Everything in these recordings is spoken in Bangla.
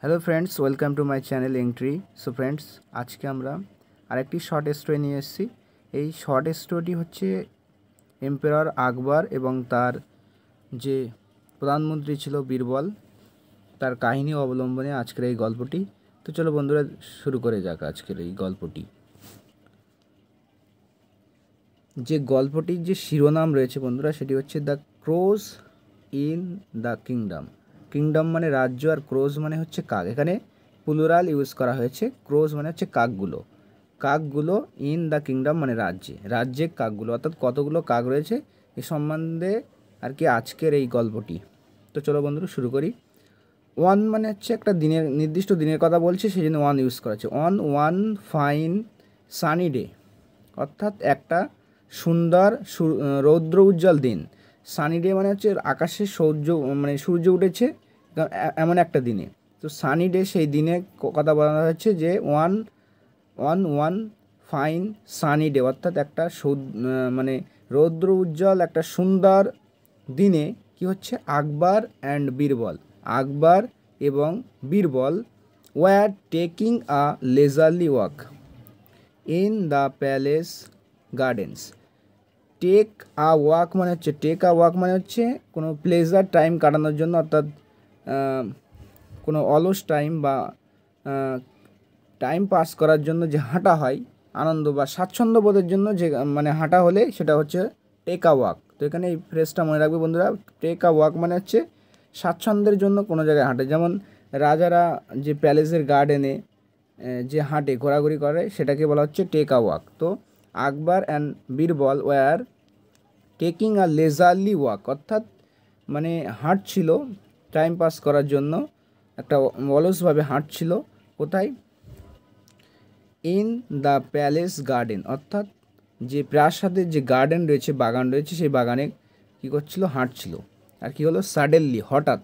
Hello friends, welcome to my channel entry. So friends, আজকে আমরা আরেকটি শর্ট স্টোরি নিয়ে এসেছি। এই শর্ট স্টোরিটি হচ্ছে এম্পারার আকবর এবং তার যে প্রধানমন্ত্রী ছিল বীরবল, তার কাহিনী অবলম্বনে আজকের এই গল্পটি। তো চলো বন্ধুরা, শুরু করে যাক আজকের এই গল্পটি। যে গল্পটির যে শিরোনাম রয়েছে বন্ধুরা, সেটি হচ্ছে the crows in the kingdom. Kingdom মানে রাজ্য, আর ক্রোজ মানে হচ্ছে কাক। এখানে প্লুরাল ইউজ করা হয়েছে। ক্রোজ মানে হচ্ছে কাকগুলো, কাকগুলো ইন দ্য কিংডম মানে রাজ্যে কাকগুলো, অর্থাৎ কতগুলো কাক রয়েছে এ সম্বন্ধে আর কি আজকের এই গল্পটি। তো চলো বন্ধুরা শুরু করি। ওয়ান মানে হচ্ছে একটা দিনের, নির্দিষ্ট দিনের কথা বলছে, সেই জন্য ওয়ান ইউজ করা হচ্ছে। On one fine sunny day, অর্থাৎ একটা সুন্দর রৌদ্র উজ্জ্বল দিন। সানি ডে মানে হচ্ছে আকাশে সূর্য উঠেছে এমন একটা দিনে। তো সানি ডে সেই দিনে কথা বলা হচ্ছে যে one one fine sunny day, অর্থাৎ একটা রৌদ্র উজ্জ্বল একটা সুন্দর দিনে কি হচ্ছে, আকবর অ্যান্ড বীরবল, আকবর এবং Birbal were taking a leisurely walk in the palace gardens. Take a walk মানে হচ্ছে কোনো প্লেজার টাইম কাটানোর জন্য, অর্থাৎ কোনো অলস টাইম বা টাইম পাস করার জন্য যে হাঁটা হয়, আনন্দ বা স্বাচ্ছন্দ্য বোধের জন্য যে হাঁটা হলে সেটা হচ্ছে টেক আ ওয়াক। তো এখানে এই ফ্রেজটা মনে রাখবে বন্ধুরা। টেক আ ওয়াক মানে হচ্ছে স্বাচ্ছন্দ্যের জন্য কোনো জায়গায় হাঁটে। যেমন রাজারা যে প্যালেসের গার্ডেনে যে হাঁটে, ঘোরাঘুরি করে, সেটাকে বলা হচ্ছে টেক আ ওয়াক। তো Akbar and Birbal were taking a leisurely walk, অর্থাৎ হাঁটছিল টাইম পাস করার জন্য, একটা অলসভাবে হাঁটছিল। কোথায়? ইন দ্য প্যালেস গার্ডেন, অর্থাৎ যে প্রাসাদের যে গার্ডেন রয়েছে, বাগান রয়েছে, সেই বাগানে কী করছিল, হাঁটছিল। আর কি হলো, সাডেনলি হঠাৎ,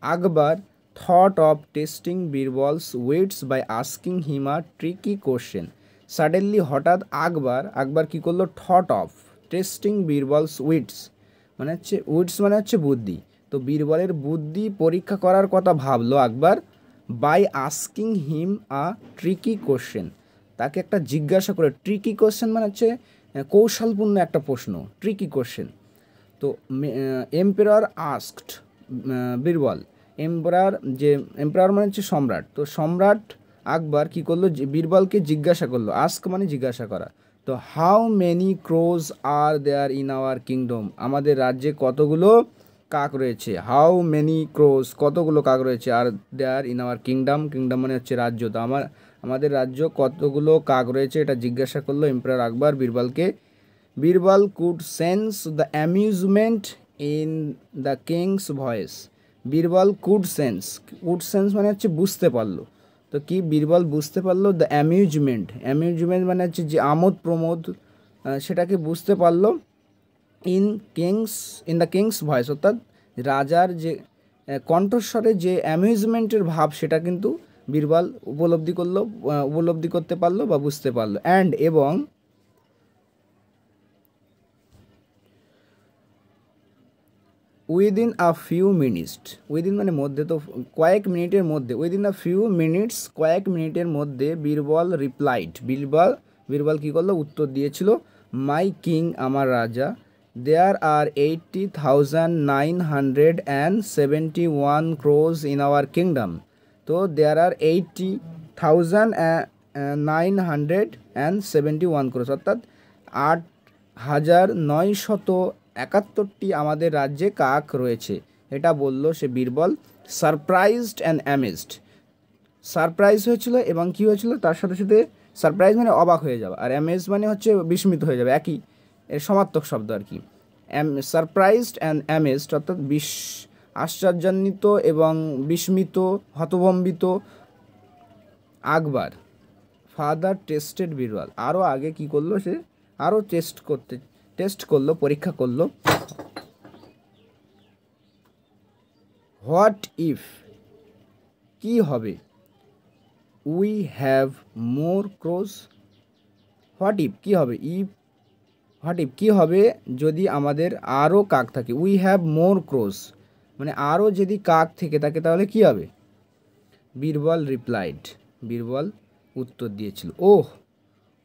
Akbar thought of testing Birbal's wits by asking him a tricky question. Suddenly হঠাৎ আকবর কী করলো, thought of testing Birbal's wits মানে হচ্ছে বুদ্ধি। তো বীরবলের বুদ্ধি পরীক্ষা করার কথা ভাবলো Akbar, by asking him a tricky question, তাকে একটা জিজ্ঞাসা করে। ট্রিকি কোশ্চেন মানে হচ্ছে কৌশলপূর্ণ একটা প্রশ্ন, ট্রিকি কোশ্চেন। তো এম্পারার আস্কড বীরবল, এম্পারার মানে হচ্ছে সম্রাট। তো সম্রাট আকবর কী করলো, বীরবলকে জিজ্ঞাসা করলো। আস্ক মানে জিজ্ঞাসা করা। তো how many crows are there in our kingdom, আমাদের রাজ্যে কতগুলো কাক রয়েছে। হাউ মেনি ক্রোজ, কতগুলো কাক রয়েছে, are there in our kingdom, kingdom মানে হচ্ছে রাজ্য। তো আমাদের রাজ্য কতগুলো কাক রয়েছে, এটা জিজ্ঞাসা করলো এম্পারার আকবর বীরবলকে। Birbal could sense the amusement in the king's voice. Birbal could sense মানে হচ্ছে বুঝতে পারলো। তো কি বীরবল বুঝতে পারলো, দ্য অ্যামিউজমেন্ট মানে হচ্ছে যে আমোদ প্রমোদ, সেটাকে বুঝতে পারলো। ইন দ্য কিংস ভয়েস, অর্থাৎ রাজার যে কণ্ঠস্বরে যে অ্যামিউজমেন্টের ভাব, সেটা কিন্তু বীরবল উপলব্ধি করতে পারলো বা বুঝতে পারলো। অ্যান্ড এবং within a few minutes, within মানে মধ্যে, তো কয়েক মিনিটের মধ্যে, উইদিন আ ফিউ মিনিটস কয়েক মিনিটের মধ্যে বীরবল রিপ্লাইড, বীরবল কী করলো, উত্তর দিয়েছিল। মাই কিং, আমার রাজা, দেয়ার আর 80,971 ক্রোজ ইন আওয়ার কিংডম। তো দেয়ার আর 80,971 ক্রোজ, অর্থাৎ 8,971টি আমাদের রাজ্যে কাক রয়েছে, এটা বললো সে Birbal. Surprised and amazed, surprise হয়েছিল এবং কি হয়েছিল, তার সাথে সাথে সারপ্রাইজ মানে অবাক হয়ে যাওয়া, আর অ্যামেজ মানে হচ্ছে বিস্মিত হয়ে যাবে, একই এর সমার্থক শব্দ আর কি। সারপ্রাইজড অ্যান্ড অ্যামেজড অর্থাৎ আশ্চর্যান্বিত এবং বিস্মিত, হতভম্বিত আকবর ফাদার টেস্টেড বীরবল, আরও আগে কি করলো, সে আরও টেস্ট করলো, পরীক্ষা করলো। হোয়াট ইফ, কি হবে, we have more crows, what if কি হবে, কি হবে যদি আমাদের আরও কাক থাকে। উই হ্যাভ মোর ক্রোজ মানে আরও যদি কাক থেকে থাকে তাহলে কি হবে। বীরবল রিপ্লাইড, বীরবল উত্তর দিয়েছিল,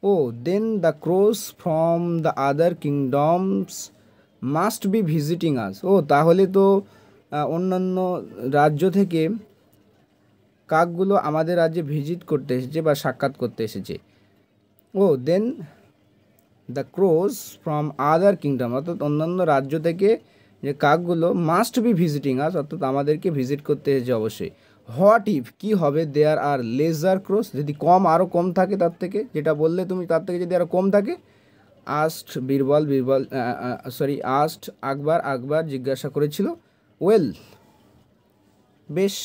oh then the crows from the other kingdoms must be visiting us. তাহলে তো অন্যান্য রাজ্য থেকে কাকগুলো আমাদের রাজ্যে ভিজিট করতে এসেছে বা সাক্ষাৎ করতে এসেছে। Then the crows from other kingdom, অর্থাৎ অন্যান্য রাজ্য থেকে যে কাকগুলো মাস্ট বি ভিজিটিং আস, অর্থাৎ আমাদেরকে ভিজিট করতে এসেছে অবশ্যই। হোয়াট ইফ, কী হবে, দেয়ার আর লেজার ক্রোস, যদি আরও কম থাকে তার থেকে, যেটা বললে তুমি তার থেকে যদি আরও কম থাকে। আস্ট আকবর জিজ্ঞাসা করেছিল। ওয়েল, বেশ,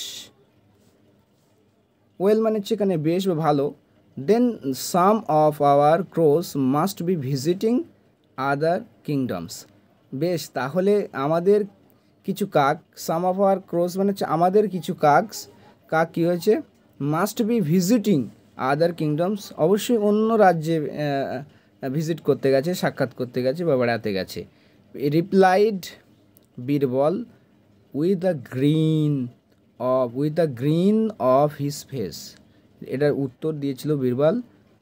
ওয়েল মানে হচ্ছে এখানে বেশ বা ভালো। Then some of our crows must be visiting other kingdoms, বেশ, তাহলে আমাদের কিছু কাক, সাম অফ আওয়ার ক্রোস মানে হচ্ছে আমাদের কিছু কাক কী হয়েছে, must be visiting other kingdoms, অবশ্যই অন্য রাজ্যে ভিজিট করতে গেছে, সাক্ষাৎ করতে গেছে বা বেড়াতে গেছে। Replied Birbal with the green of his face, এটার উত্তর দিয়েছিল বীরবল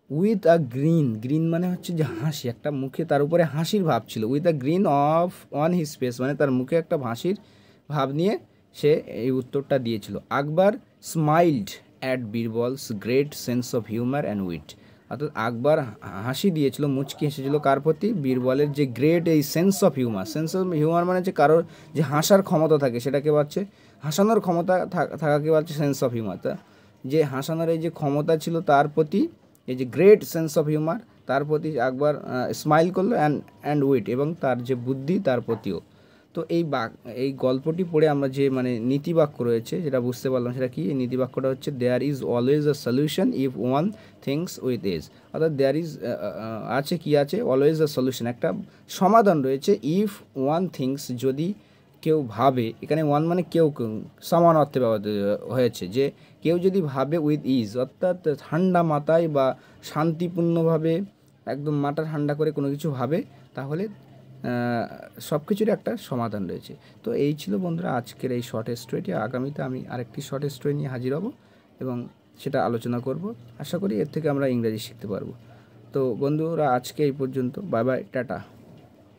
উইথ আ গ্রিন মানে হচ্ছে যে হাসি, একটা মুখে তার উপরে হাসির ভাব ছিল। With a green of on his face মানে তার মুখে একটা হাসির ভাব নিয়ে সে এই উত্তরটা দিয়েছিল। Akbar smiled at Birbal's great sense of humour and wit, অর্থাৎ আকবর হাসি দিয়েছিল, মুচকি হেসেছিল কার প্রতি, বীরবলের যে গ্রেট এই সেন্স অফ হিউমার মানে হচ্ছে কারোর যে হাসার ক্ষমতা থাকে সেটাকে বলছে, হাসানোর ক্ষমতা থাকাকে বলছে সেন্স অফ হিউমার। যে হাসানোর এই যে ক্ষমতা ছিল তার প্রতি, এই যে গ্রেট সেন্স অফ হিউমার তার প্রতি আকবর স্মাইল করলো, অ্যান্ড উইট, এবং তার যে বুদ্ধি তার প্রতিও। তো এই গল্পটি পড়ে আমরা যে মানে নীতিবাক্য রয়েছে যেটা বুঝতে পারলাম, সেটা কি, এই নীতিবাক্যটা হচ্ছে there is always a solution if one thinks with ease, অর্থাৎ দেয়ার ইজ আছে কি আছে, অলওয়েজ আ সলিউশন, একটা সমাধান রয়েছে, ইফ ওয়ান থিংস যদি কেউ ভাবে, এখানে ওয়ান মানে কেউ, সমান অর্থে ব্যবহৃত হয়েছে, যে কেউ যদি ভাবে উইথ ইজ, অর্থাৎ ঠান্ডা মাথায় বা শান্তিপূর্ণভাবে একদম মাথা ঠান্ডা করে কোনো কিছু ভাবে, তাহলে সব কিছুরই একটা সমাধান রয়েছে। তো এই ছিল বন্ধুরা আজকের এই শর্ট স্টোরিটি। আগামীতে আমি আরেকটি শর্ট স্টোরি নিয়ে হাজির হব এবং সেটা আলোচনা করব। আশা করি এর থেকে আমরা ইংরেজি শিখতে পারবো। তো বন্ধুরা আজকে এই পর্যন্ত, বাই বাই, টাটা।